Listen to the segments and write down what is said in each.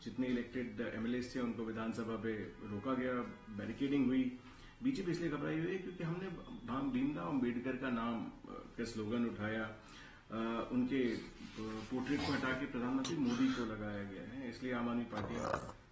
जितने elected MLAs थे उनको विधानसभा पे रोका गया, बैरिकेडिंग हुई। बीजेपी इसलिए घबराई हुई है क्योंकि हमने भीमराव अम्बेडकर का नाम का स्लोगन उठाया, उनके पोर्ट्रेट को हटा के प्रधानमंत्री मोदी को लगाया गया है, इसलिए आम आदमी पार्टी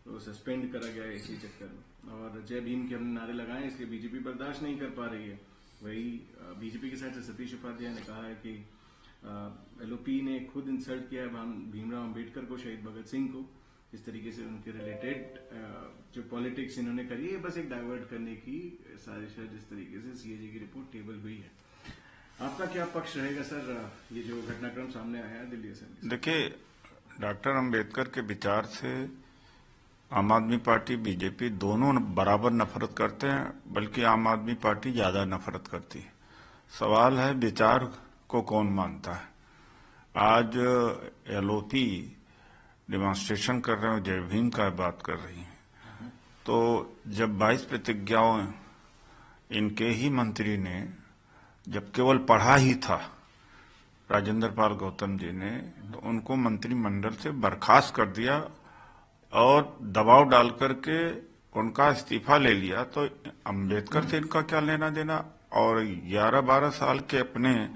को सस्पेंड करा गया है इसी चक्कर में। और जय भीम के हमने नारे लगाए, इसलिए बीजेपी बर्दाश्त नहीं कर पा रही है। वही बीजेपी के साइड से सतीश उपाध्याय ने कहा है कि एलओपी ने खुद इंसल्ट किया है भीमराव अम्बेडकर को, शहीद भगत सिंह को। इस तरीके से उनके रिलेटेड जो पॉलिटिक्स इन्होंने करी है, बस एक डाइवर्ट करने की साजिश है। जिस तरीके से सीएजी की रिपोर्ट टेबल हुई है, आपका क्या पक्ष रहेगा सर, ये जो घटनाक्रम सामने आया है दिल्ली असेंबली? देखिए, डॉक्टर अंबेडकर के विचार से आम आदमी पार्टी, बीजेपी दोनों बराबर नफरत करते हैं, बल्कि आम आदमी पार्टी ज्यादा नफरत करती है। सवाल है विचार को कौन मानता है। आज एलओपी डेमोन्स्ट्रेशन कर रहे हैं, जय भीम का बात कर रही हैं, तो जब 22 प्रतिज्ञाओं इनके ही मंत्री ने जब केवल पढ़ा ही था, राजेंद्र पाल गौतम जी ने, तो उनको मंत्रिमंडल से बर्खास्त कर दिया और दबाव डाल करके उनका इस्तीफा ले लिया। तो अंबेडकर से इनका क्या लेना देना। और 11-12 साल के अपने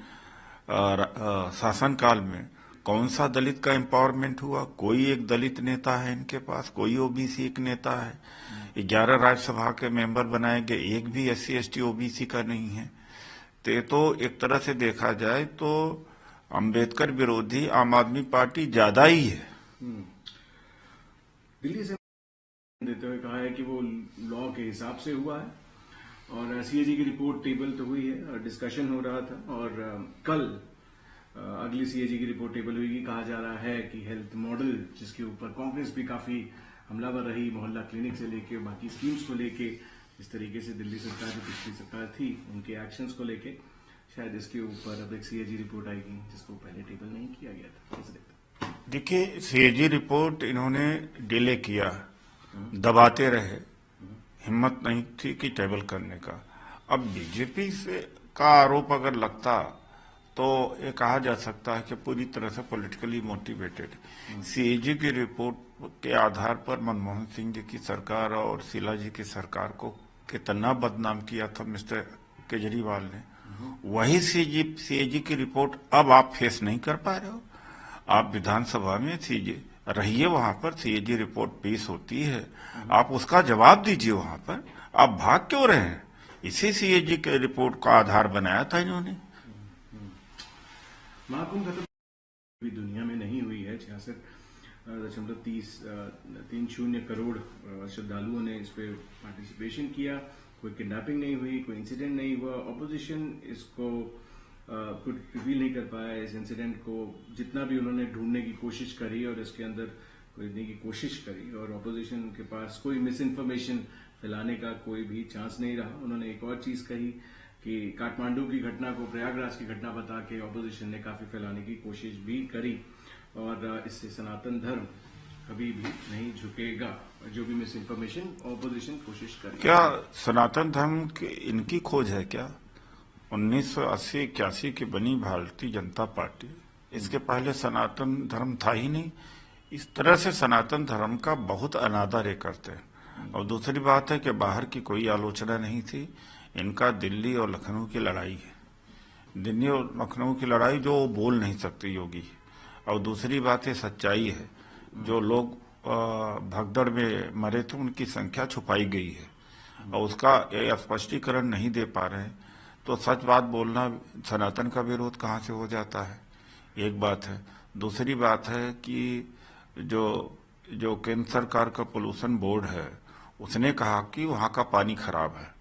शासनकाल में कौन सा दलित का एम्पावरमेंट हुआ? कोई एक दलित नेता है इनके पास, कोई ओबीसी एक नेता है। 11 राज्यसभा के मेंबर बनाए गए, एक भी SC ST OBC का नहीं है। तो एक तरह से देखा जाए तो अंबेडकर विरोधी आम आदमी पार्टी ज्यादा ही है। दिल्ली से देते हुए कहा है कि वो लॉ के हिसाब से हुआ है, और सीएजी की रिपोर्ट टेबल तो हुई है, डिस्कशन हो रहा था, और कल अगली सीएजी की रिपोर्ट टेबल हुई। कहा जा रहा है कि हेल्थ मॉडल, जिसके ऊपर कांग्रेस भी काफी हमलावर रही, मोहल्ला क्लिनिक से लेके बाकी स्कीम्स को लेके, इस तरीके से दिल्ली सरकार जो पिछली सरकार थी उनके एक्शंस को लेके, शायद इसके ऊपर अब एक सीएजी रिपोर्ट आएगी, जिसको पहले टेबल नहीं किया गया था। कैसे देखते हैं? देखिए, सीएजी रिपोर्ट इन्होंने डिले किया, दबाते रहे, हिम्मत नहीं थी कि टेबल करने का। अब बीजेपी से का आरोप अगर लगता तो ये कहा जा सकता है कि पूरी तरह से पॉलिटिकली मोटिवेटेड। सीएजी की रिपोर्ट के आधार पर मनमोहन सिंह जी की सरकार और शीला जी की सरकार को कितना बदनाम किया था मिस्टर केजरीवाल ने। वही सीएजी की रिपोर्ट अब आप फेस नहीं कर पा रहे हो। आप विधानसभा में सीएजी रहिए, वहां पर सीएजी रिपोर्ट पेश होती है, आप उसका जवाब दीजिए। वहां पर आप भाग क्यों रहे हैं? इसी सीएजी के रिपोर्ट का आधार बनाया था इन्होंने। महाकुंभ भी दुनिया में नहीं हुई है। 66.30 करोड़ श्रद्धालुओं ने इस पे पार्टिसिपेशन किया। कोई किडनैपिंग नहीं हुई, कोई इंसिडेंट नहीं हुआ। ऑपोजिशन इसको कुछ रिवील नहीं कर पाया इस इंसिडेंट को, जितना भी उन्होंने ढूंढने की कोशिश करी और इसके अंदर खोजने की कोशिश करी, और ऑपोजिशन के पास कोई मिस इन्फॉर्मेशन फैलाने का कोई भी चांस नहीं रहा। उन्होंने एक और चीज कही कि काठमांडू की घटना को प्रयागराज की घटना बता के ऑपोजिशन ने काफी फैलाने की कोशिश भी करी, और इससे सनातन धर्म कभी भी नहीं झुकेगा। जो भी मिस इन्फॉर्मेशन ऑपोजिशन कोशिश करेगी। क्या सनातन धर्म की इनकी खोज है क्या? 1980-81 की बनी भारतीय जनता पार्टी, इसके पहले सनातन धर्म था ही नहीं। इस तरह से सनातन धर्म का बहुत अनादर करते हैं। और दूसरी बात है कि बाहर की कोई आलोचना नहीं थी। इनका दिल्ली और लखनऊ की लड़ाई है। दिल्ली और लखनऊ की लड़ाई जो बोल नहीं सकते योगी। और दूसरी बात है, सच्चाई है। जो लोग भगदड़ में मरे थे उनकी संख्या छुपाई गई है और उसका स्पष्टीकरण नहीं दे पा रहे हैं। तो सच बात बोलना सनातन का विरोध कहाँ से हो जाता है? एक बात है। दूसरी बात है कि जो केंद्र सरकार का पोल्यूशन बोर्ड है, उसने कहा कि वहाँ का पानी खराब है।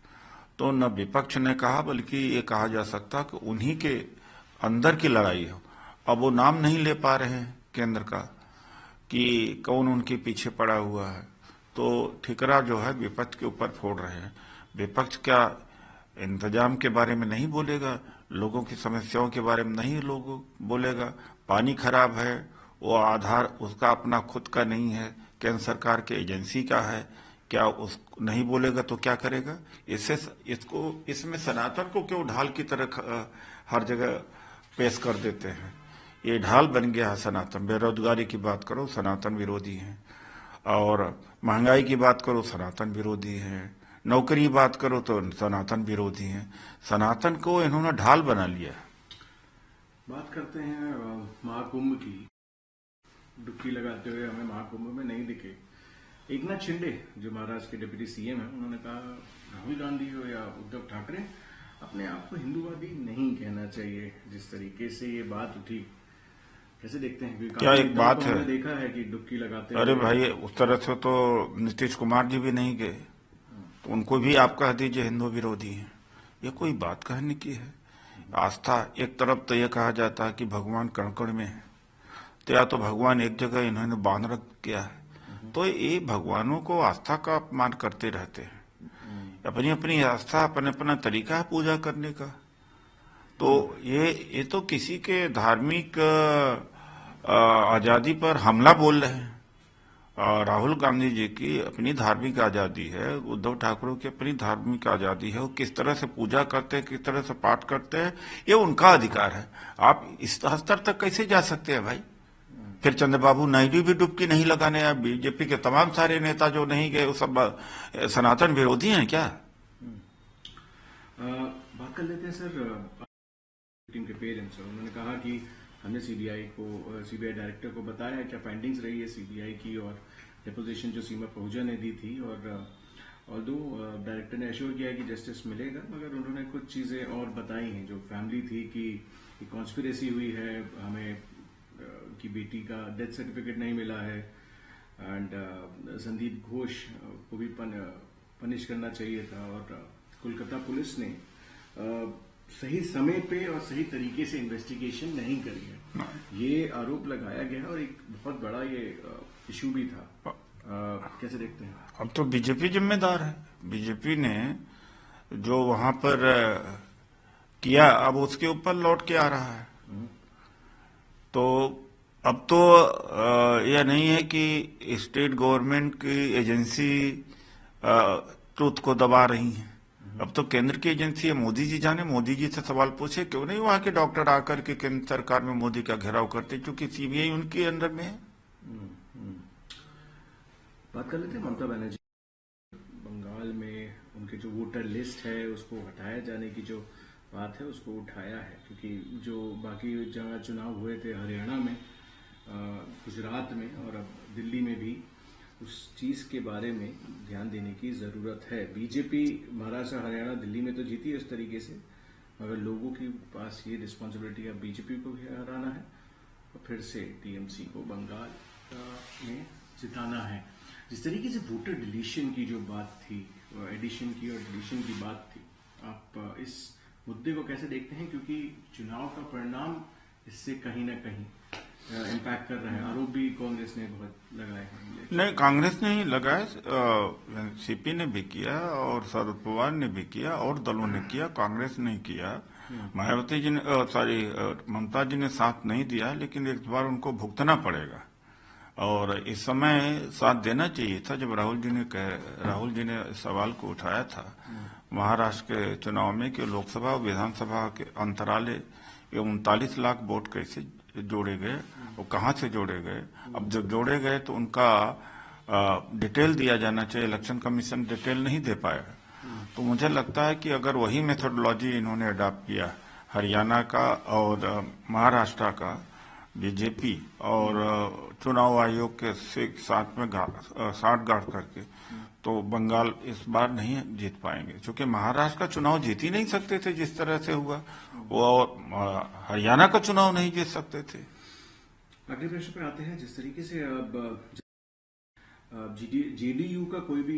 तो न विपक्ष ने कहा, बल्कि ये कहा जा सकता कि उन्हीं के अंदर की लड़ाई हो। अब वो नाम नहीं ले पा रहे हैं केंद्र का कि कौन उनके पीछे पड़ा हुआ है। तो ठिकरा जो है विपक्ष के ऊपर फोड़ रहे हैं। विपक्ष क्या इंतजाम के बारे में नहीं बोलेगा? लोगों की समस्याओं के बारे में नहीं लोगों बोलेगा? पानी खराब है, वो आधार उसका अपना खुद का नहीं है, केंद्र सरकार के एजेंसी का है। क्या उस नहीं बोलेगा तो क्या करेगा? इसमें सनातन को क्यों ढाल की तरह हर जगह पेश कर देते हैं? ये ढाल बन गया है सनातन। बेरोजगारी की बात करो, सनातन विरोधी हैं। और महंगाई की बात करो सनातन विरोधी हैं, नौकरी की बात करो तो सनातन विरोधी हैं। सनातन को इन्होंने ढाल बना लिया। बात करते हैं महाकुंभ की। डुबकी लगाते हुए हमें महाकुंभ में नहीं दिखे एकनाथ शिंदे, जो महाराष्ट्र के डिप्टी सीएम हैं, उन्होंने कहा राहुल गांधी हो या उद्धव ठाकरे अपने आप को हिंदूवादी नहीं कहना चाहिए। जिस तरीके से ये बात उठी, कैसे देखते हैं? क्या एक बात है, देखा है कि डुबकी लगाते अरे भाई उस तरह से तो नीतीश कुमार जी भी नहीं गए, तो उनको भी आप कह दीजिए हिंदू विरोधी हैं। ये कोई बात कहने की है? आस्था एक तरफ तो यह कहा जाता है कि भगवान कण कण में है, तो या तो भगवान एक जगह इन्होंने बांध रख किया है, तो ये भगवानों को आस्था का अपमान करते रहते हैं। अपनी अपनी आस्था, अपना अपना तरीका है पूजा करने का। तो ये तो किसी के धार्मिक आजादी पर हमला बोल रहे हैं। राहुल गांधी जी की अपनी धार्मिक आजादी है, उद्धव ठाकरे की अपनी धार्मिक आजादी है। वो किस तरह से पूजा करते हैं, किस तरह से पाठ करते हैं, ये उनका अधिकार है। आप इस स्तर तक कैसे जा सकते हैं भाई? फिर चंद्रबाबू नायडू भी डुबकी नहीं लगाने आए। बीजेपी के तमाम सारे नेता जो नहीं गए वो सब सनातन विरोधी हैं क्या? बात कर लेते हैं सर टीम के पेरेंट्स। उन्होंने कहा कि हमने सीबीआई डायरेक्टर को बताया क्या फाइंडिंग्स रही है सीबीआई की, और डेपोजिशन जो सीमा पहुंचा ने दी थी, और ऑल्दो डायरेक्टर ने एश्योर किया कि जस्टिस मिलेगा, मगर उन्होंने कुछ चीजें और बताई हैं। जो फैमिली थी कि कॉन्स्पिरेसी हुई है, हमें की बेटी का डेथ सर्टिफिकेट नहीं मिला है, एंड संदीप घोष को भी पनिश करना चाहिए था, और कोलकाता पुलिस ने सही समय पे और सही तरीके से इन्वेस्टिगेशन नहीं करी है, ये आरोप लगाया गया और एक बहुत बड़ा ये इशू भी था। कैसे देखते हैं? अब तो बीजेपी जिम्मेदार है। बीजेपी ने जो वहां पर किया, अब उसके ऊपर लौट के आ रहा है। तो अब तो यह नहीं है कि स्टेट गवर्नमेंट की एजेंसी ट्रूथ को दबा रही है। अब तो केंद्र की एजेंसी है। मोदी जी जाने, मोदी जी से सवाल पूछे, क्यों नहीं वहां के डॉक्टर आकर के केंद्र सरकार में मोदी का घेराव करते, क्योंकि सीबीआई उनके अंडर में है। बात कर लेते हैं ममता बनर्जी। बंगाल में उनके जो वोटर लिस्ट है उसको हटाया जाने की जो बात है उसको उठाया है, क्योंकि जो बाकी जगह चुनाव हुए थे हरियाणा में, गुजरात में और अब दिल्ली में भी, उस चीज के बारे में ध्यान देने की जरूरत है। बीजेपी महाराष्ट्र, हरियाणा, दिल्ली में तो जीती है उस तरीके से, मगर लोगों के पास ये रिस्पॉन्सिबिलिटी अब बीजेपी को भी हराना है और फिर से टीएमसी को बंगाल में जिताना है। जिस तरीके से वोटर डिलीशन की जो बात थी, एडिशन की और डिलीशन की बात थी, आप इस मुद्दे को कैसे देखते हैं? क्योंकि चुनाव का परिणाम इससे कहीं ना कहीं इम्पैक्ट कर रहा है। आरोप भी कांग्रेस ने बहुत लगाए हैं। नहीं, कांग्रेस ने ही लगाए, सीपी ने भी किया और शरद पवार ने भी किया और दलों ने किया, कांग्रेस ने किया। मायावती जी ने ममता जी ने साथ नहीं दिया, लेकिन एक बार उनको भुगतना पड़ेगा। और इस समय साथ देना चाहिए था जब राहुल जी ने सवाल को उठाया था महाराष्ट्र के चुनाव में कि लोकसभा और विधानसभा के अंतराले 39 लाख वोट कैसे जोड़े गए और कहां से जोड़े गए। अब जब जोड़े गए तो उनका डिटेल दिया जाना चाहिए। इलेक्शन कमीशन डिटेल नहीं दे पाया। तो मुझे लगता है कि अगर वही मेथोडोलॉजी इन्होंने अडॉप्ट किया हरियाणा का और महाराष्ट्र का, बीजेपी और चुनाव आयोग के साथ में साठगांठ करके, तो बंगाल इस बार नहीं जीत पाएंगे, क्योंकि महाराष्ट्र का चुनाव जीत ही नहीं सकते थे जिस तरह से हुआ, और हरियाणा का चुनाव नहीं जीत सकते थे। अगले प्रश्न पे आते हैं। जिस तरीके से अब जेडीयू का कोई भी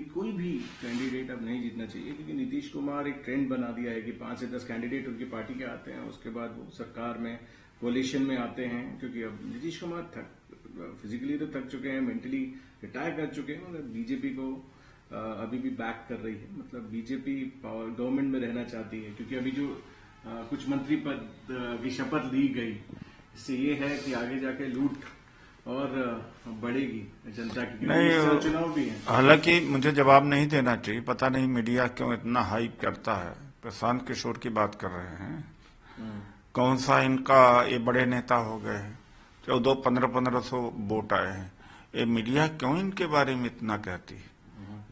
कैंडिडेट अब नहीं जीतना चाहिए, क्योंकि नीतीश कुमार एक ट्रेंड बना दिया है कि 5 से 10 कैंडिडेट उनकी पार्टी के आते हैं, उसके बाद वो सरकार में कोalition में आते हैं। क्योंकि अब नीतीश कुमार फिजिकली तो थक चुके हैं, मेंटली रिटायर कर चुके हैं, और बीजेपी को अभी भी बैक कर रही है। मतलब बीजेपी पावर गवर्नमेंट में रहना चाहती है, क्योंकि अभी जो कुछ मंत्री पद की शपथ ली गई, इससे ये है कि आगे जाके लूट और बढ़ेगी जनता की। नहीं, चुनाव भी है। हालांकि मुझे जवाब नहीं देना चाहिए, पता नहीं मीडिया क्यों इतना हाइप करता है। प्रशांत किशोर की बात कर रहे हैं, कौन सा इनका ये बड़े नेता हो गए, 1400-1500 वोट आए हैं। ये मीडिया क्यों इनके बारे में इतना कहती है?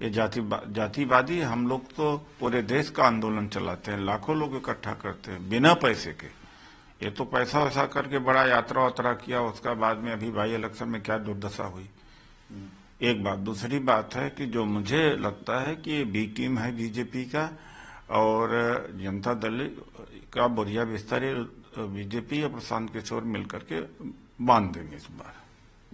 ये जातिवादी, हम लोग तो पूरे देश का आंदोलन चलाते हैं, लाखों लोग इकट्ठा करते हैं बिना पैसे के। ये तो पैसा वैसा करके बड़ा यात्रा वात्रा किया, उसका बाद में अभी भाई इलेक्शन में क्या दुर्दशा हुई। एक बात। दूसरी बात है कि जो मुझे लगता है कि ये बी टीम है बीजेपी का, और जनता दल का बोरिया बिस्तर बीजेपी और प्रशांत किशोर मिलकर के बांध देंगे इस बार।